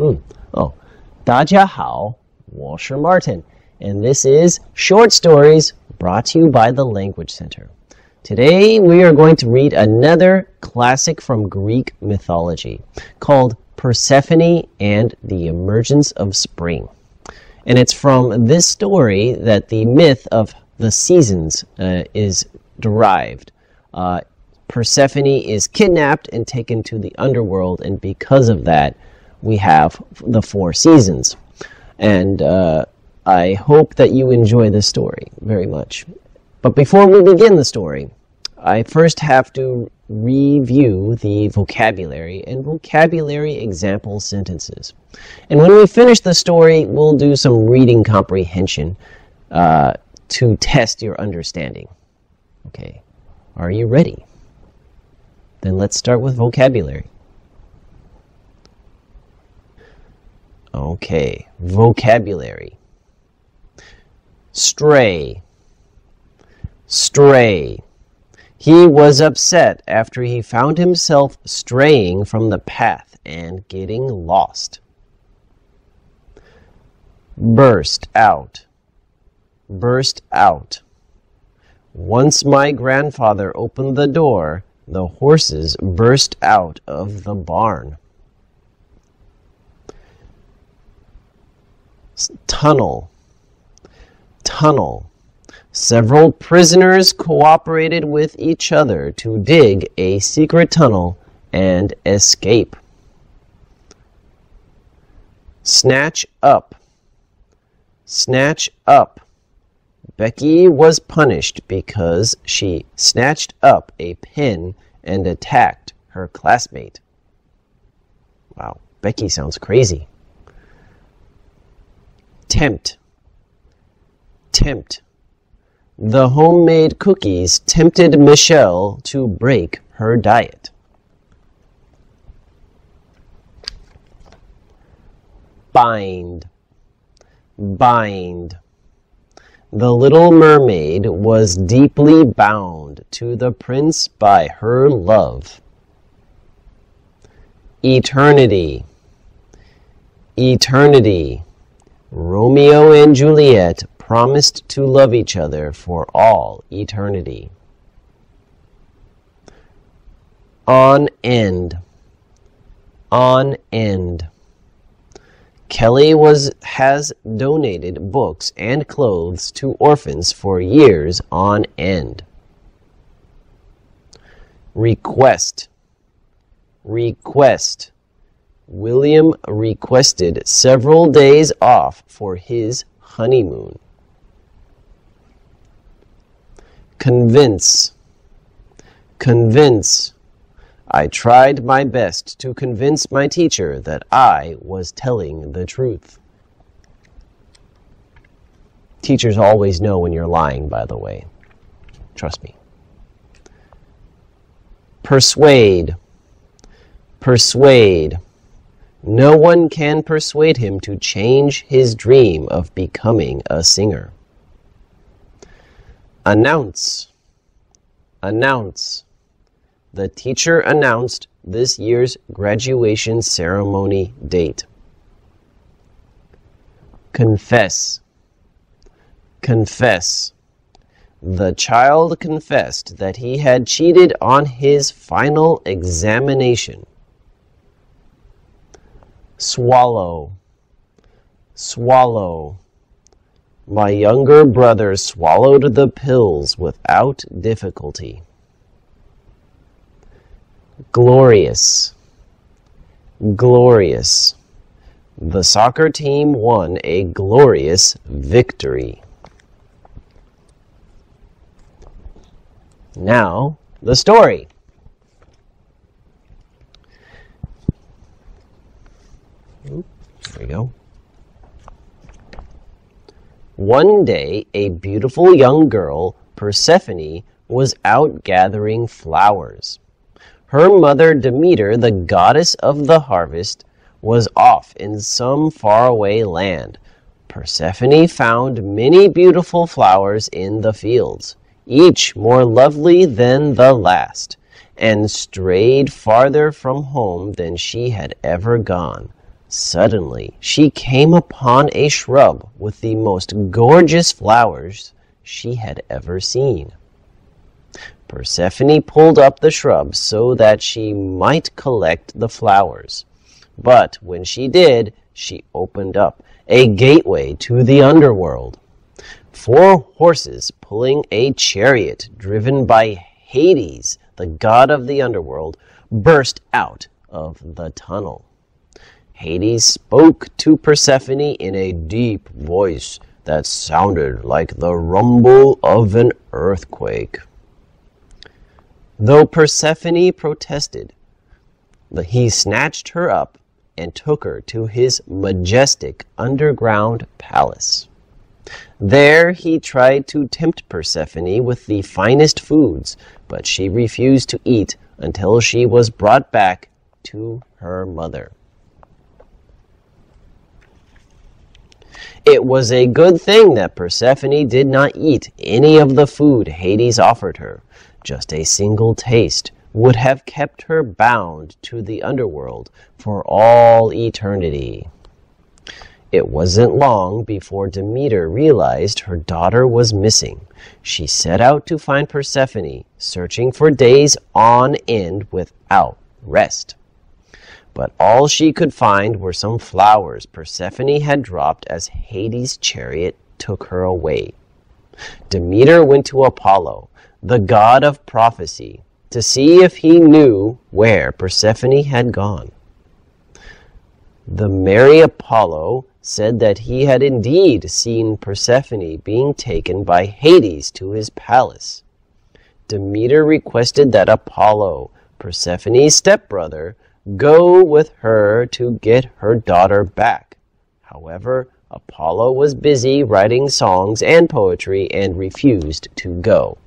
Oh, 大家好，我是 Martin, and this is Short Stories brought to you by the Language Center. Today we are going to read another classic from Greek mythology called Persephone and the Emergence of Spring. And it's from this story that the myth of the seasons is derived. Persephone is kidnapped and taken to the underworld, and because of that, we have the 4 seasons. And I hope that you enjoy this story very much. But before we begin the story, I first have to review the vocabulary and vocabulary example sentences. And when we finish the story, we'll do some reading comprehension to test your understanding. Okay, are you ready? Then let's start with vocabulary. Okay, vocabulary. Stray. Stray. He was upset after he found himself straying from the path and getting lost. Burst out. Burst out. Once my grandfather opened the door, the horses burst out of the barn. Tunnel. Tunnel. Several prisoners cooperated with each other to dig a secret tunnel and escape. Snatch up. Snatch up. Becky was punished because she snatched up a pen and attacked her classmate. Wow, Becky sounds crazy. Tempt. Tempt. The homemade cookies tempted Michelle to break her diet. Bind. Bind. The little mermaid was deeply bound to the prince by her love. Eternity. Eternity. Romeo and Juliet promised to love each other for all eternity. On end. On end. Kelly has donated books and clothes to orphans for years on end. Request. Request. William requested several days off for his honeymoon. Convince. Convince. I tried my best to convince my teacher that I was telling the truth. Teachers always know when you're lying, by the way. Trust me. Persuade. Persuade. No one can persuade him to change his dream of becoming a singer. Announce. Announce. The teacher announced this year's graduation ceremony date. Confess. Confess. The child confessed that he had cheated on his final examination. Swallow. Swallow. My younger brother swallowed the pills without difficulty. Glorious. Glorious. The soccer team won a glorious victory. Now, the story. There we go. One day, a beautiful young girl, Persephone, was out gathering flowers. Her mother, Demeter, the goddess of the harvest, was off in some faraway land. Persephone found many beautiful flowers in the fields, each more lovely than the last, and strayed farther from home than she had ever gone. Suddenly, she came upon a shrub with the most gorgeous flowers she had ever seen. Persephone pulled up the shrub so that she might collect the flowers. But when she did, she opened up a gateway to the underworld. 4 horses pulling a chariot driven by Hades, the god of the underworld, burst out of the tunnel. Hades spoke to Persephone in a deep voice that sounded like the rumble of an earthquake. Though Persephone protested, he snatched her up and took her to his majestic underground palace. There he tried to tempt Persephone with the finest foods, but she refused to eat until she was brought back to her mother. It was a good thing that Persephone did not eat any of the food Hades offered her. Just a single taste would have kept her bound to the underworld for all eternity. It wasn't long before Demeter realized her daughter was missing. She set out to find Persephone, searching for days on end without rest. But all she could find were some flowers Persephone had dropped as Hades' chariot took her away. Demeter went to Apollo, the god of prophecy, to see if he knew where Persephone had gone. The merry Apollo said that he had indeed seen Persephone being taken by Hades to his palace. Demeter requested that Apollo, Persephone's stepbrother, go with her to get her daughter back. However, Apollo was busy writing songs and poetry and refused to go.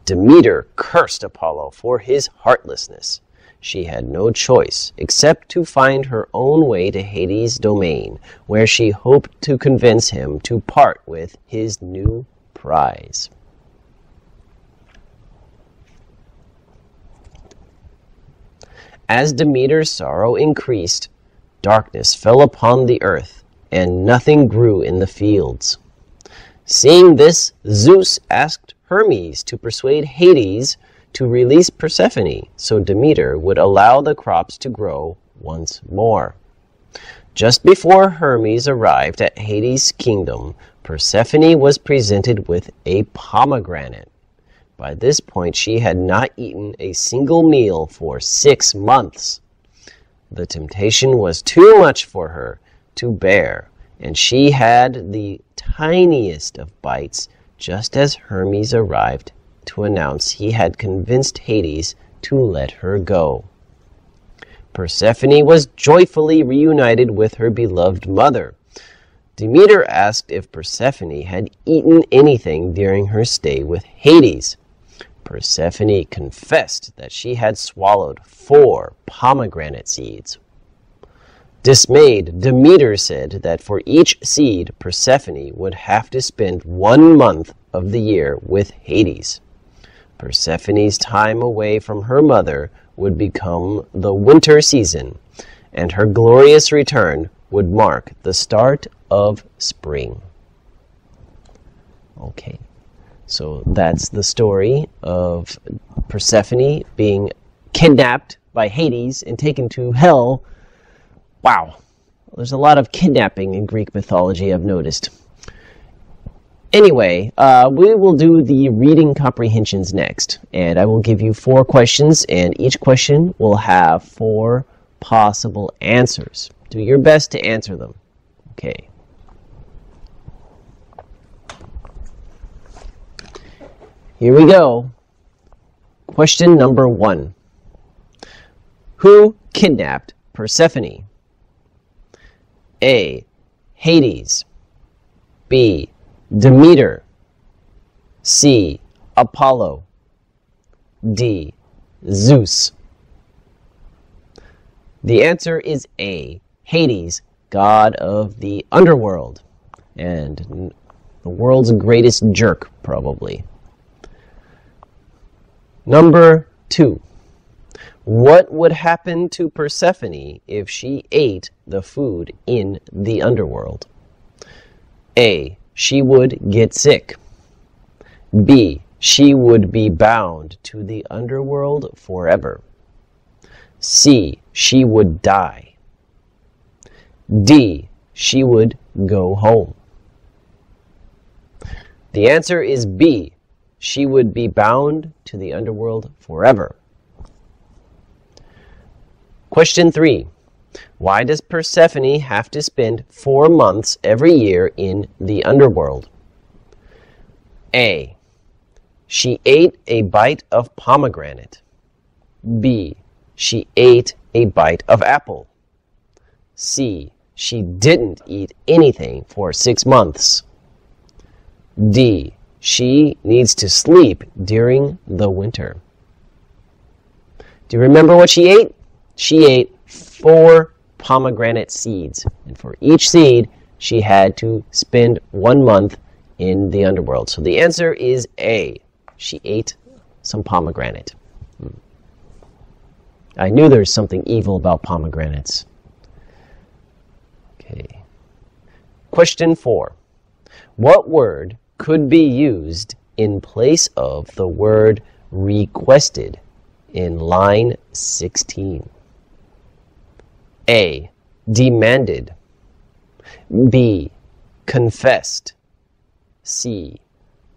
Demeter cursed Apollo for his heartlessness. She had no choice except to find her own way to Hades' domain, where she hoped to convince him to part with his new prize. As Demeter's sorrow increased, darkness fell upon the earth, and nothing grew in the fields. Seeing this, Zeus asked Hermes to persuade Hades to release Persephone so Demeter would allow the crops to grow once more. Just before Hermes arrived at Hades' kingdom, Persephone was presented with a pomegranate. By this point, she had not eaten a single meal for 6 months. The temptation was too much for her to bear, and she had the tiniest of bites just as Hermes arrived to announce he had convinced Hades to let her go. Persephone was joyfully reunited with her beloved mother. Demeter asked if Persephone had eaten anything during her stay with Hades. Persephone confessed that she had swallowed 4 pomegranate seeds. Dismayed, Demeter said that for each seed, Persephone would have to spend 1 month of the year with Hades. Persephone's time away from her mother would become the winter season, and her glorious return would mark the start of spring. Okay, so that's the story of Persephone being kidnapped by Hades and taken to hell. Wow, there's a lot of kidnapping in Greek mythology, I've noticed. Anyway, we will do the reading comprehensions next, and I will give you 4 questions, and each question will have 4 possible answers. Do your best to answer them. Okay. Here we go. Question number 1. Who kidnapped Persephone? A. Hades. B. Demeter. C. Apollo. D. Zeus. The answer is A. Hades, god of the underworld, and the world's greatest jerk, probably. Number 2. What would happen to Persephone if she ate the food in the underworld? A. She would get sick. B. She would be bound to the underworld forever. C. She would die. D. She would go home. The answer is B. She would be bound to the underworld forever. Question 3. Why does Persephone have to spend 4 months every year in the underworld? A. She ate a bite of pomegranate. B. She ate a bite of apple. C. She didn't eat anything for 6 months. D. She needs to sleep during the winter. Do you remember what she ate? She ate 4 pomegranate seeds. And for each seed, she had to spend 1 month in the underworld. So the answer is A. She ate some pomegranate. I knew there was something evil about pomegranates. Okay. Question 4. What word could be used in place of the word requested in line 16? A. Demanded. B. Confessed. C.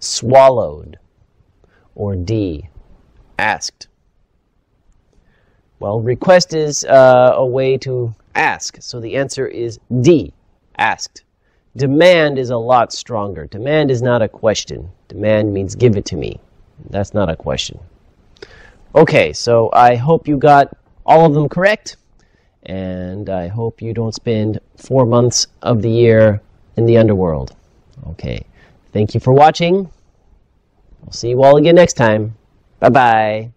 Swallowed. Or D. Asked. Well, request is a way to ask, so the answer is D. Asked. Demand is a lot stronger. Demand is not a question. Demand means give it to me. That's not a question. Okay, so I hope you got all of them correct, and I hope you don't spend 4 months of the year in the underworld. Okay, thank you for watching. I'll see you all again next time. Bye-bye.